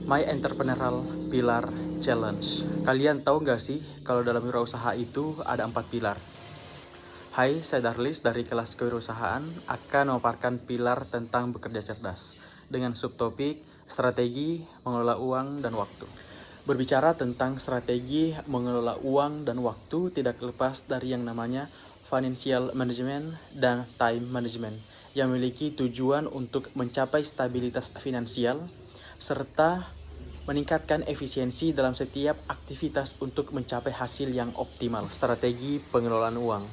My Entrepreneurial Pillar Challenge. Kalian tahu nggak sih kalau dalam wirausaha itu ada 4 pilar? Hai, saya Darlis dari kelas kewirausahaan akan memaparkan pilar tentang bekerja cerdas dengan subtopik strategi, mengelola uang, dan waktu. Berbicara tentang strategi mengelola uang dan waktu tidak lepas dari yang namanya financial management dan time management yang memiliki tujuan untuk mencapai stabilitas finansial serta meningkatkan efisiensi dalam setiap aktivitas untuk mencapai hasil yang optimal. Strategi pengelolaan uang.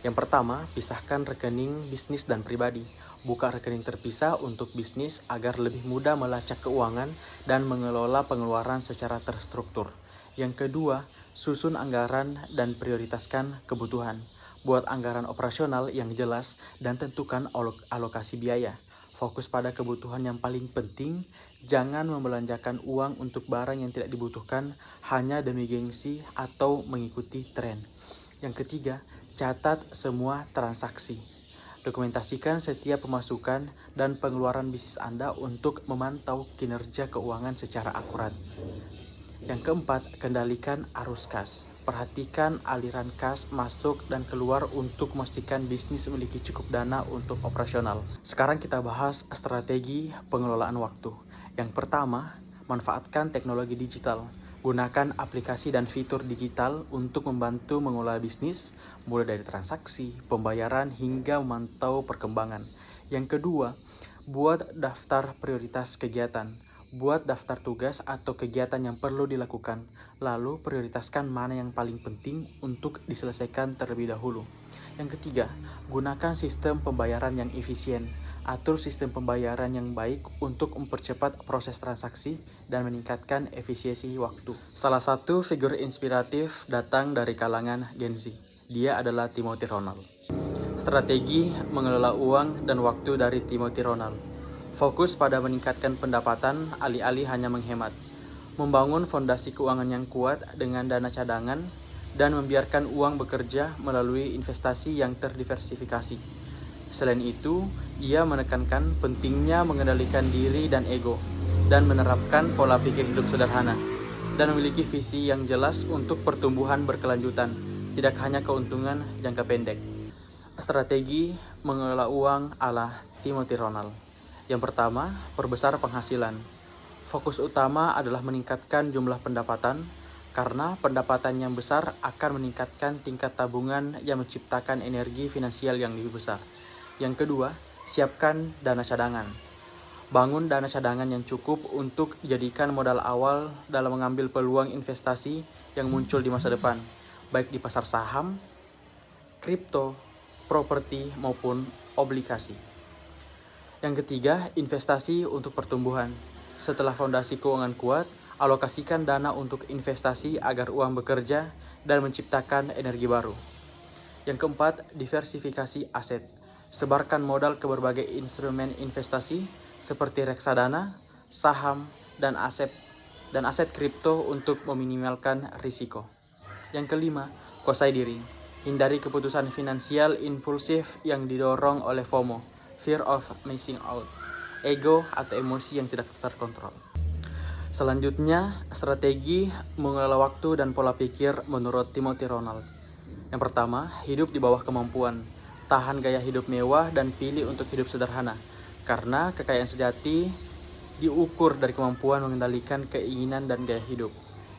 Yang pertama, pisahkan rekening bisnis dan pribadi. Buka rekening terpisah untuk bisnis agar lebih mudah melacak keuangan dan mengelola pengeluaran secara terstruktur. Yang kedua, susun anggaran dan prioritaskan kebutuhan. Buat anggaran operasional yang jelas dan tentukan alokasi biaya. Fokus pada kebutuhan yang paling penting, jangan membelanjakan uang untuk barang yang tidak dibutuhkan hanya demi gengsi atau mengikuti tren. Yang ketiga, catat semua transaksi. Dokumentasikan setiap pemasukan dan pengeluaran bisnis Anda untuk memantau kinerja keuangan secara akurat. Yang keempat, kendalikan arus kas. Perhatikan aliran kas masuk dan keluar untuk memastikan bisnis memiliki cukup dana untuk operasional. Sekarang kita bahas strategi pengelolaan waktu. Yang pertama, manfaatkan teknologi digital. Gunakan aplikasi dan fitur digital untuk membantu mengelola bisnis, mulai dari transaksi, pembayaran, hingga memantau perkembangan. Yang kedua, buat daftar prioritas kegiatan. Buat daftar tugas atau kegiatan yang perlu dilakukan, lalu prioritaskan mana yang paling penting untuk diselesaikan terlebih dahulu. Yang ketiga, gunakan sistem pembayaran yang efisien. Atur sistem pembayaran yang baik untuk mempercepat proses transaksi dan meningkatkan efisiensi waktu. Salah satu figur inspiratif datang dari kalangan Gen Z. Dia adalah Timothy Ronald. Strategi mengelola uang dan waktu dari Timothy Ronald. Fokus pada meningkatkan pendapatan alih-alih hanya menghemat. Membangun fondasi keuangan yang kuat dengan dana cadangan dan membiarkan uang bekerja melalui investasi yang terdiversifikasi. Selain itu, ia menekankan pentingnya mengendalikan diri dan ego dan menerapkan pola pikir hidup sederhana dan memiliki visi yang jelas untuk pertumbuhan berkelanjutan, tidak hanya keuntungan jangka pendek. Strategi mengelola uang ala Timothy Ronald. Yang pertama, perbesar penghasilan. Fokus utama adalah meningkatkan jumlah pendapatan, karena pendapatan yang besar akan meningkatkan tingkat tabungan yang menciptakan energi finansial yang lebih besar. Yang kedua, siapkan dana cadangan. Bangun dana cadangan yang cukup untuk jadikan modal awal dalam mengambil peluang investasi yang muncul di masa depan, baik di pasar saham, kripto, properti, maupun obligasi. Yang ketiga, investasi untuk pertumbuhan. Setelah fondasi keuangan kuat, alokasikan dana untuk investasi agar uang bekerja dan menciptakan energi baru. Yang keempat, diversifikasi aset. Sebarkan modal ke berbagai instrumen investasi seperti reksadana, saham, dan aset kripto untuk meminimalkan risiko. Yang kelima, kuasai diri. Hindari keputusan finansial impulsif yang didorong oleh FOMO, fear of missing out, ego atau emosi yang tidak terkontrol. Selanjutnya, strategi mengelola waktu dan pola pikir menurut Timothy Ronald. Yang pertama, hidup di bawah kemampuan. Tahan gaya hidup mewah dan pilih untuk hidup sederhana. Karena kekayaan sejati diukur dari kemampuan mengendalikan keinginan dan gaya hidup.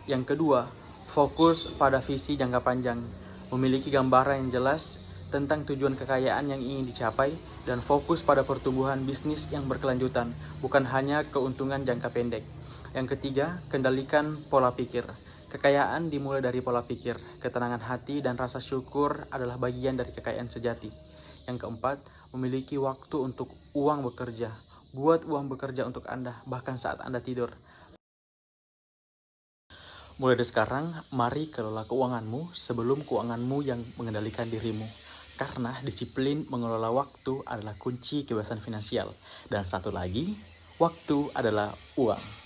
Yang kedua, fokus pada visi jangka panjang. Memiliki gambaran yang jelas tentang tujuan kekayaan yang ingin dicapai dan fokus pada pertumbuhan bisnis yang berkelanjutan, bukan hanya keuntungan jangka pendek. Yang ketiga, kendalikan pola pikir. Kekayaan dimulai dari pola pikir. Ketenangan hati dan rasa syukur adalah bagian dari kekayaan sejati. Yang keempat, memiliki waktu untuk uang bekerja. Buat uang bekerja untuk Anda, bahkan saat Anda tidur. Mulai dari sekarang, mari kelola keuanganmu sebelum keuanganmu yang mengendalikan dirimu. Karena disiplin mengelola waktu adalah kunci kebebasan finansial. Dan satu lagi, waktu adalah uang.